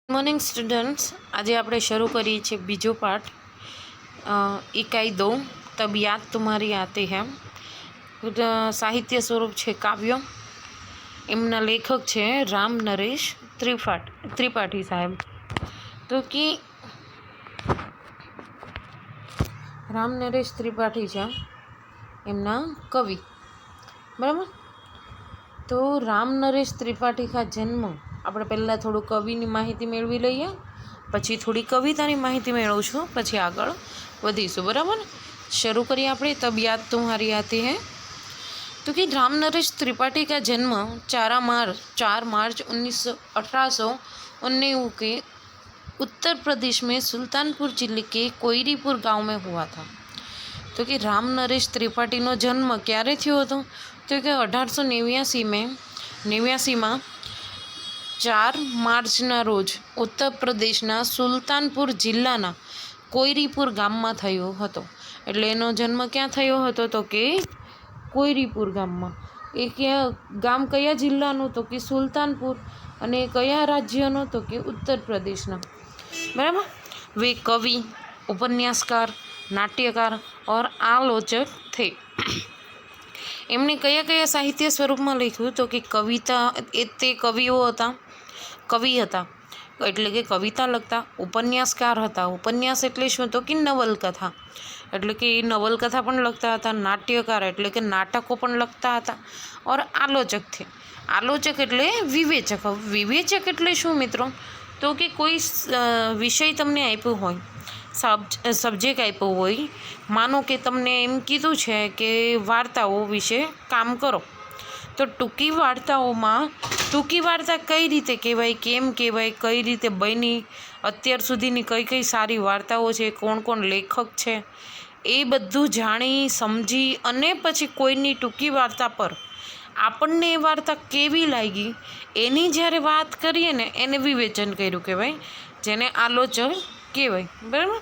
Morning students, आज आप शुरू करिए छे बीजो पाठ। इकाई 2 तब याद तुम्हारी आती है। साहित्य स्वरूप है काव्य। एमना लेखक है राम नरेश त्रिपाठी साहेब। तो कि राम नरेश त्रिपाठी है एमना कवि, बराबर। तो राम नरेश त्रिपाठी का जन्म આપણે પહેલાં થોડું કવિની માહિતી મેળવી લઈએ, પછી થોડી કવિતાની માહિતી મેળવશું, પછી આગળ વધીશું, બરાબર। શરૂ કરીએ આપણે તબ યાદ तुम्हारी आती है। तो कि राम नरेश त्रिपाठी का जन्म 4 मार्च 1819 के उत्तर प्रदेश में सुल्तानपुर जिले के कोयरीपुर गांव में हुआ था। तो कि राम नरेश त्रिपाठीનો જન્મ ક્યારે થયો હતો? તો કે 1889 में 4 માર્ચના રોજ ઉત્તર પ્રદેશના સુલતાનપુર જિલ્લાના કોયરીપુર ગામમાં થયો હતો। એટલે એનો જન્મ ક્યાં થયો હતો? તો કે કોયરીપુર ગામમાં। એ ગામ કયા જિલ્લાનું? તો કે સુલતાનપુર। અને કયા રાજ્યનો? તો કે उत्तर प्रदेशના, बराबर। वे कवि, उपन्यासकार, नाट्यकार और आलोचक थे। एमने कया कया साहित्य स्वरूप में लख्યું? तो कि कविता, ते कविओ हता, कवि हता एटले के कविता लखता। उपन्यासकार हता, उपन्यास एटले शुं? तो कि नवलकथा, एटले के नवलकथा पण लखता हता। नाट्यकार एटले के नाटको पण लखता हता। और आलोचक थे, आलोचक एटले विवेचक। विवेचक एटले शुं मित्रों? तो कि कोई विषय तमने आप्यो होय, सब्जेक्ट आप्यो होय, मानो के तमने एम कीधुं छे के वार्ताओ विषे काम करो, तो टूंकी वार्ताओमां टूंकी वार्ता कई रीते कहेवाय, केम कहेवाय, कई रीते बनी, अत्यार सुधीनी कई कई सारी वार्ताओ छे, कोण कोण लेखक छे, ए बधुं जाणी समजी अने पछी कोईनी टूंकी वार्ता पर आपणने ए वार्ता केवी लागी एनी ज्यारे वात करीए ने एने विवेचन कर्युं कहेवाय, जेने आलोचक कहेवाय, बराबर।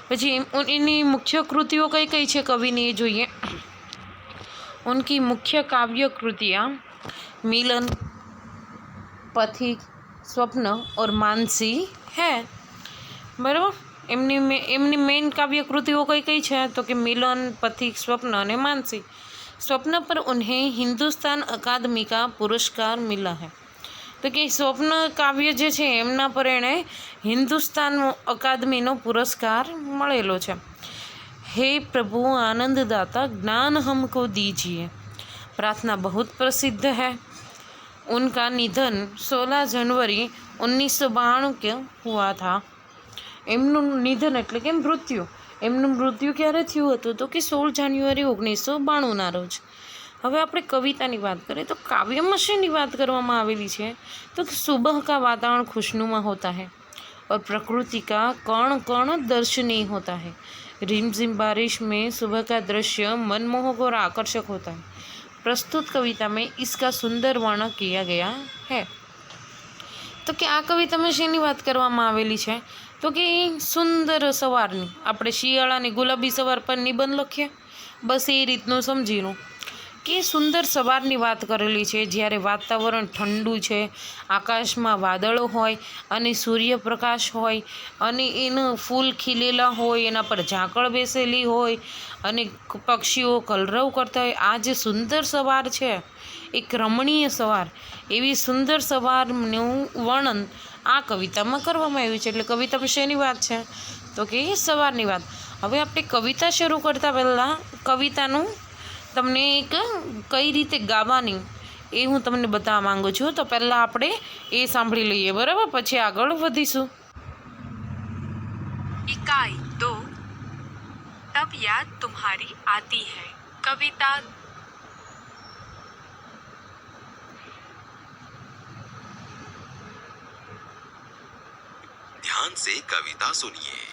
पछी एनी मुख्य कृतिओ कई कई छे कविनी ए जोईए। उनकी मुख्य काव्य कृतियाँ मिलन, पथिक, स्वप्न और मानसी है, बराबर। एमनी मेन काव्य कृतिओ कई कई है? तो कि मिलन, पथिक, स्वप्न और मानसी। स्वप्न पर उन्हें हिंदुस्तान अकादमी का पुरस्कार मिला है। तो कि स्वप्न काव्य जे छे एमना पर एने हिंदुस्तान अकादमीनो पुरस्कार मळेलो छे। हे प्रभु आनंददाता, ज्ञान हमको दीजिए, प्रार्थना बहुत प्रसिद्ध है। उनका निधन 16 जनवरी 1992 के हुआ था। एमनु निधन एटले के मृत्यु, एमनु मृत्यु क्यारे थयुं हतुं? तो कि 16 जान्युआरी 1992 ना रोज। हवे आपणे कवितानी वात करीए तो काव्यमां शेनी वात करवामां आवेली छे? तो कि सुबह का वातावरण खुशनुमा होता है और प्रकृति का कण कण दर्शनीय होता है। रिमझिम बारिश में सुबह का दृश्य मनमोहक और आकर्षक होता है। प्रस्तुत कविता में इसका सुंदर वर्णन किया गया है। तो कि आ कविता में शेनी बात करवामां आवेली छे? तो कि सुंदर सवारनी, आपणे शियाळानी गुलाबी सवार पर निबंध लखीए, बस ए रीतनुं समजी लो कि सुंदर सवारनी बात करेली छे। ज्यारे वातावरण ठंडू छे, आकाशमां वादळो होय अने सूर्यप्रकाश होय अने एनुं फूल खिलेला होय, एना पर झाकळ बेसेली होय अने पक्षीओ कलरव करता होय। आ जे सुंदर सवार छे, एक रमणीय सवार, एवी सुंदर सवारनुं वर्णन आ कवितामां करवामां आव्युं छे। एटले कवितामां शेनी वात छे? तो कि सवारनी वात। हवे आपणे कविता शरू करता पहेला कवितानुं तमने एक कई रीते गावानी ए हूँ तमने बताववा मांगु छुं। तो पहला आपणे ए सांभळी लईए, बराबर, पछी आगळ वधीशुं। इकाई 2 तब याद तुम्हारी आती है। कविता ध्यान से कविता सुनिए।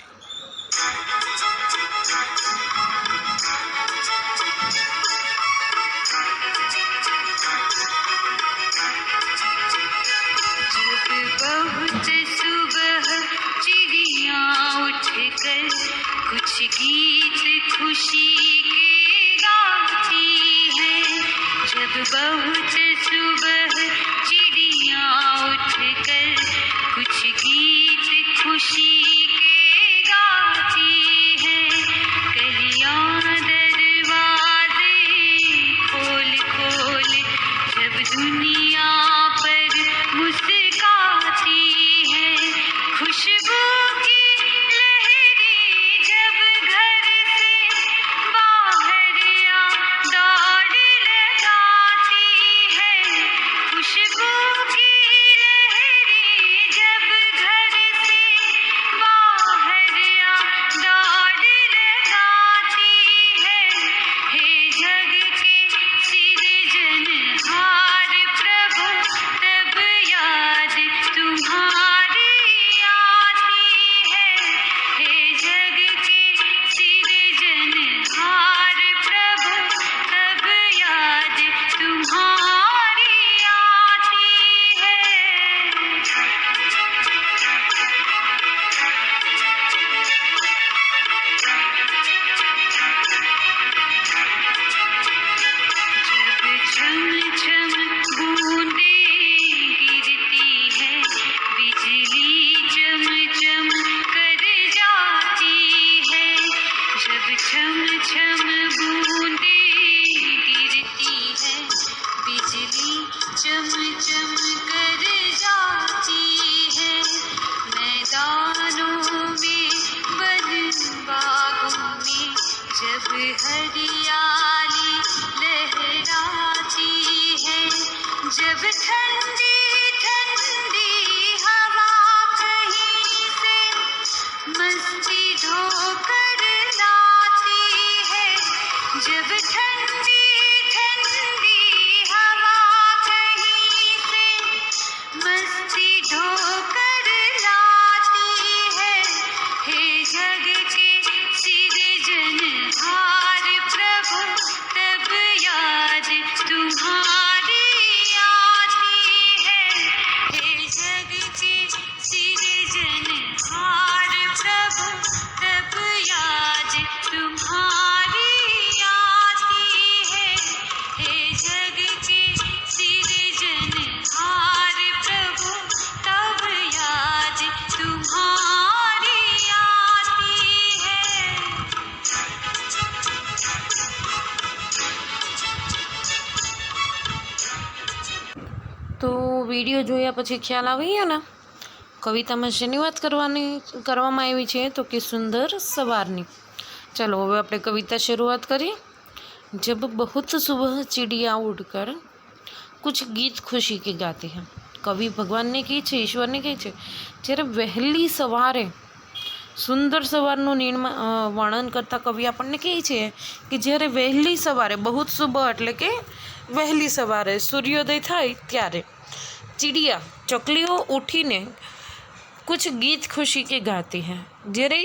बहुत सुबह चिड़िया उठकर कुछ गीत खुशी के गाती है। जब बहुत सुबह चिड़िया उठकर कुछ गीत की लहरें जब घर से बाहर आ दौड़ लगाती है, हे जग के सृजनहार प्रभु तब याद तुम्हारी आती है, हे जग के सृजनहार प्रभु तब याद तुम्हारी आती है। जब छम छम बूंदें गिरती है, बिजली चम चम कर जाती है, जब छम छम बूंदें गिरती है, बिजली चम चम कर जाती है, मैदानों में वन बागों में जब हरियाली लहराती है, जब ठंडी ठंडी हवा कहीं से मस्ती ढोकर लाती है, जब ठंडी ठंडी हवा कहीं से मस्ती ढोकर लाती है, हे जग के सृजनहार प्रभु तब याद तुम्हारी आती है, हे जग के सृजनहार प्रभु तब याद तुम्हारी आती है, हे जग के सृजनहार प्रभु तब याद तुम्हारी आती है। તો વિડીયો જોયા પછી ખ્યાલ આવી ગયો ને કવિતામાં શેની વાત કરવામાં આવી છે તો કે સુંદર સવારની। ચાલો હવે આપણે કવિતા શરૂઆત કરીએ। जब बहुत सुबह चिड़िया उड़कर कुछ गीत खुशी के गाते हैं। कवि भगवान ने કહે છે, ઈશ્વરને કહે છે, જ્યારે વહેલી સવારે સુંદર સવારનું વર્ણન કરતા કવિ આપણને કહે છે કે જ્યારે વહેલી સવારે બહુત સુબહ એટલે કે વહેલી સવારે સૂર્યોદય થાય ત્યારે ચીડિયા ચકલીઓ ઉઠીને कुछ गीत खुशी के गाती हैं। જ્યારે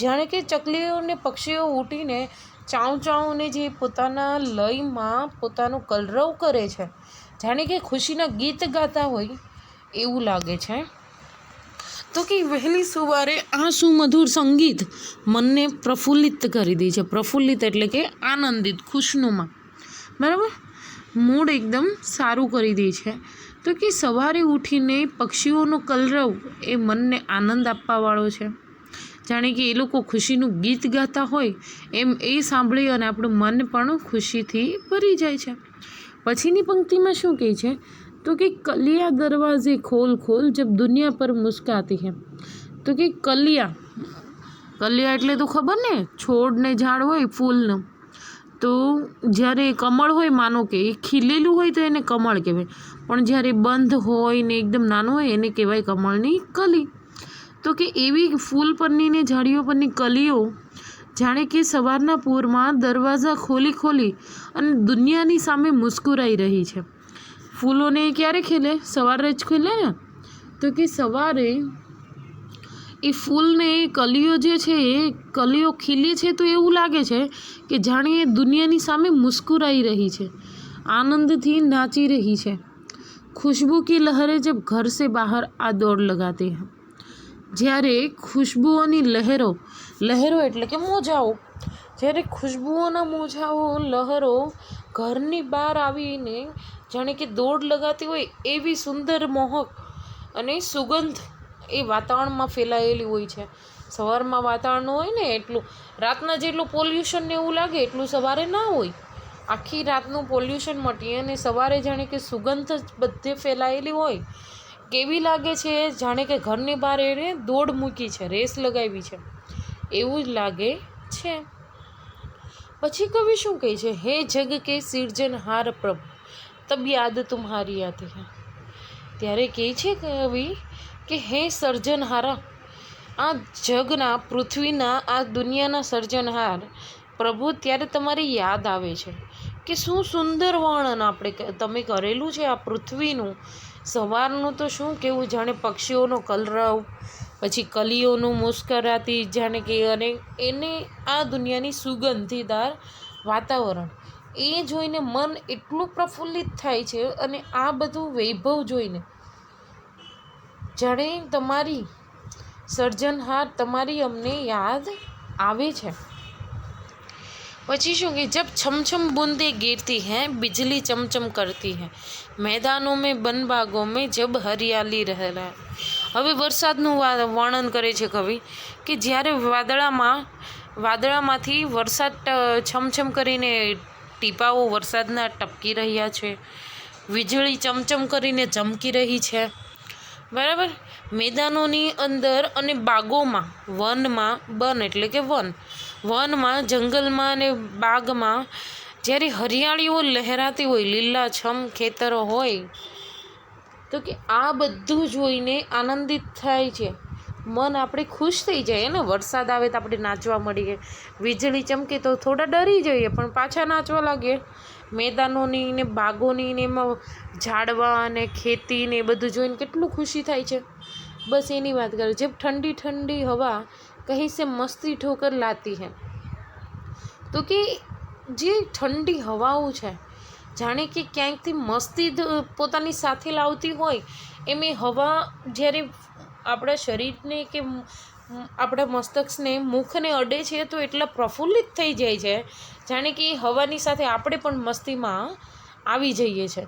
જાણે કે ચકલીઓ ને પક્ષીઓ ઉઠીને ચાઉ ચાઉને જે પોતાના લયમાં પોતાનો કલરવ કરે છે, જાણે કે ખુશીના ગીત ગાતા હોય એવું લાગે છે। તો કે વહેલી સવારે આ સુમધુર સંગીત મનને પ્રફુલ્લિત કરી દે છે। પ્રફુલ્લિત એટલે કે આનંદિત, ખુશનુમા, બરાબર, મૂડ એકદમ સારું કરી દે છે। તો કે સવારે ઉઠીને પક્ષીઓનો કલરવ એ મનને આનંદ આપવાવાળો છે, જાણે કે એ લોકો ખુશીનું ગીત ગાતા હોય એમ એ સાંભળી અને આપણું મન પણ ખુશીથી ભરી જાય છે। પછીની પંક્તિમાં શું કહે છે તો કે કલિયા દરવાજે ખોલ ખોલ જબ દુનિયા પર મુસ્કાતી હૈ। તો કે કલિયા એટલે તો ખબર ને, છોડ ને ઝાડ હોય ફૂલનું, તો જ્યારે કમળ હોય, માનો કે એ ખીલેલું હોય તો એને કમળ કહેવાય, પણ જ્યારે બંધ હોય ને એકદમ નાનું હોય એને કહેવાય કમળની કલી। તો કે એવી ફૂલ પરની ને ઝાડીઓ પરની કલીઓ જાણે કે સવારના પૂરમાં દરવાજા ખોલી ખોલી અને દુનિયાની સામે મુસ્કુરાઈ રહી છે। ફૂલોને ક્યારે ખીલે? સવારે જ ખીલે ને। તો કે સવારે એ ફૂલને કલીઓ જે છે એ કલીઓ ખીલે છે તો એવું લાગે છે કે જાણે એ દુનિયાની સામે મુસ્કુરાઈ રહી છે, આનંદથી નાચી રહી છે। खुशबू की लहरें जब घर से बाहर आ दौड़ लगाते हैं। જ્યારે ખુશ્બુઓની લહેરો એટલે કે મોજાઓ, જ્યારે ખુશ્બુઓના મોજાઓ લહેરો ઘરની બહાર આવીને જાણે કે દોડ લગાતી હોય એવી સુંદર મોહક અને સુગંધ એ વાતાવરણમાં ફેલાયેલી હોય છે। સવારમાં વાતાવરણ હોય ને એટલું, રાતના જેટલું પોલ્યુશન ને એવું લાગે એટલું સવારે ના હોય। આખી રાતનું પોલ્યુશન મટી અને સવારે જાણે કે સુગંધ બધે ફેલાયેલી હોય, કેવી લાગે છે જાણે કે ઘરની બહાર એને દોડ મૂકી છે, રેસ લગાવી છે એવું જ લાગે છે। પછી કવિ શું કહે છે, હે જગ કે સિર્જનહાર પ્રભુ તબ યાદ તુમ્હારી આતી હૈ। ત્યારે કહે છે કવિ કે હે સર્જનહારા, આ જગના, પૃથ્વીના, આ દુનિયાના સર્જનહાર પ્રભુ, ત્યારે તમારી યાદ આવે છે કે શું સુંદર વર્ણન તમે કરેલું છે આ પૃથ્વીનું. સવારનું તો શું કહેવું, જાણે પક્ષીઓનો કલરવ, પછી કલીઓનું મુસ્કરાતી જાણે કે, અને એને આ દુનિયાની સુગંધીદાર વાતાવરણ, એ જોઈને મન એટલું પ્રફુલ્લિત થાય છે. અને આ બધું વૈભવ જોઈને જાણે તમારી સર્જનહાર, તમારી અમને યાદ આવે છે. પછી શું કે જબ छम छम बूंदे गिरती हैं बिजली चमचम करती हैं मैदानों में बन बागों में जब हरियाली रहला. હવે વરસાદનું વર્ણન કરે છે કવિ કે જ્યારે વાદળામાંથી વરસાદ છમછમ કરીને ટીપાઓ વરસાદના ટપકી રહ્યા છે, વીજળી ચમચમ કરીને ચમકી રહી છે, બરાબર. મેદાનોની અંદર અને બાગોમાં, વનમાં, બન એટલે કે વનમાં, જંગલમાં અને બાગમાં જ્યારે હરિયાળીઓ લહેરાતી હોય, લીલાછમ ખેતરો હોય, તો કે આ બધું જોઈને આનંદિત થાય છે મન. આપણે ખુશ થઈ જાય ને, વરસાદ આવે તો આપણે નાચવા મળીએ, વીજળી ચમકે તો થોડા ડરી જઈએ પણ પાછા નાચવા લાગીએ. મેદાનોની ને બાગોની ને એમાં ઝાડવા અને ખેતી ને એ બધું જોઈને કેટલું ખુશી થાય છે. બસ એની વાત કરું. જબ ઠંડી ઠંડી હવા કહી સે મસ્તી ઠોકર લાતી હૈ, તો કે જે ઠંડી હવાઓ છે જાણે કે ક્યાંકથી મસ્તી પોતાની સાથે લાવતી હોય એમ એ હવા જ્યારે આપણા શરીરને કે આપણા મસ્તકને, મુખને અડે છે તો એટલા પ્રફુલ્લિત થઈ જાય છે જાણે કે એ હવાની સાથે આપણે પણ મસ્તીમાં આવી જઈએ છીએ.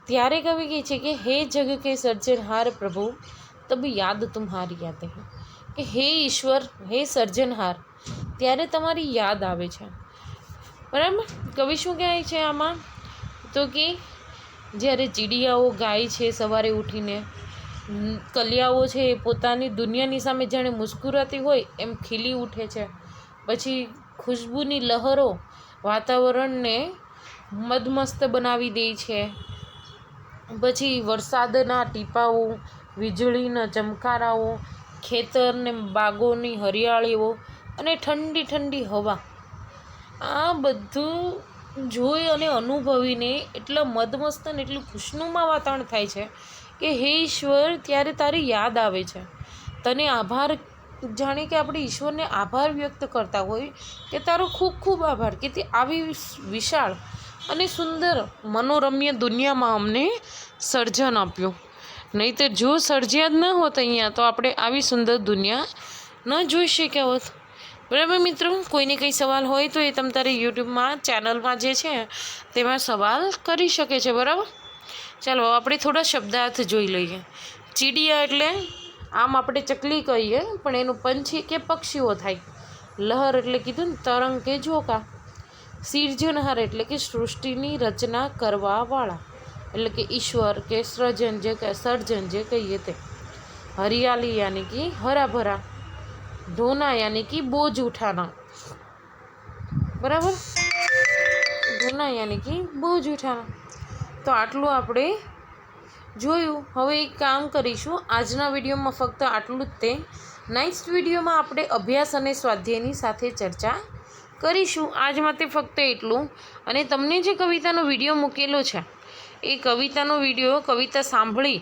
ત્યારે કવિ કહે છે કે હે જગ કે સર્જનહાર પ્રભુ, તબ યાદ તુમ્હારી આતે હૈ, કે હે ઈશ્વર, હે સર્જનહાર, ત્યારે તમારી યાદ આવે છે. બરાબર. કવિ શું કહે છે આમાં, તો કે જ્યારે ચીડિયાઓ ગાય છે સવારે ઉઠીને, કલિયાઓ છે એ પોતાની દુનિયાની સામે જાણે મુસ્કુરાતી હોય એમ ખીલી ઉઠે છે. પછી ખુશ્બુની લહેરો વાતાવરણને મદમસ્ત બનાવી દે છે. પછી વરસાદના ટીપાઓ, વીજળીના ચમકારાઓ, ખેતરને બાગોની હરિયાળીઓ અને ઠંડી ઠંડી હવા, આ બધું જોઈ અને અનુભવીને એટલા મદમસ્ત અને એટલું ખુશનુમા વાતાવરણ થાય છે કે હે ઈશ્વર, ત્યારે તારી યાદ આવે છે. તને આભાર, જાણે કે આપણે ઈશ્વરને આભાર વ્યક્ત કરતા હોય કે તારો ખૂબ ખૂબ આભાર કે તે આવી વિશાળ અને સુંદર મનોરમ્ય દુનિયામાં અમને સર્જન આપ્યું. નહીંતર જો સર્જ્યા જ ન હોત અહીંયા તો આપણે આવી સુંદર દુનિયા ન જોઈ શક્યા હોત. બરાબર મિત્રો. કોઈને કંઈ સવાલ હોય તો એ તમ તારે યુટ્યુબમાં ચેનલમાં જે છે તેમાં સવાલ કરી શકે છે. બરાબર. ચાલો આપણે થોડા શબ્દાર્થ જોઈ લઈએ. ચીડિયા એટલે આમ આપણે ચકલી કહીએ પણ એનું પંછી કે પક્ષીઓ થાય. લહર એટલે કીધું ને તરંગ કે ઝોકા. સિર્જનહાર એટલે કે સૃષ્ટિની રચના કરવાવાળા એટલે કે ઈશ્વર કે સર્જન જે કહીએ તે. હરિયાળી યાની કે હરાભરા. ઢોના યાની કે બોझ ઉઠાના. બરાબર. ઢોના યાની કે બોझ ઉઠાના. તો આટલું આપણે જોયું. હવે એક કામ કરીશું, આજના વિડીયોમાં ફક્ત આટલું જ તે. નેક્સ્ટ વિડીયોમાં આપણે અભ્યાસ અને સ્વાધ્યાયની સાથે ચર્ચા કરીશું. આજ માટે ફક્ત એટલું. અને તમને જે કવિતાનો વિડીયો મૂકેલો છે એ કવિતાનો વિડીયો, કવિતા સાંભળી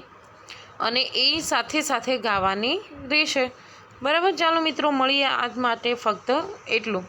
અને એ સાથે સાથે ગાવાની રહેશે. બરાબર. ચાલો મિત્રો મળીએ. આજ માટે ફક્ત એટલું.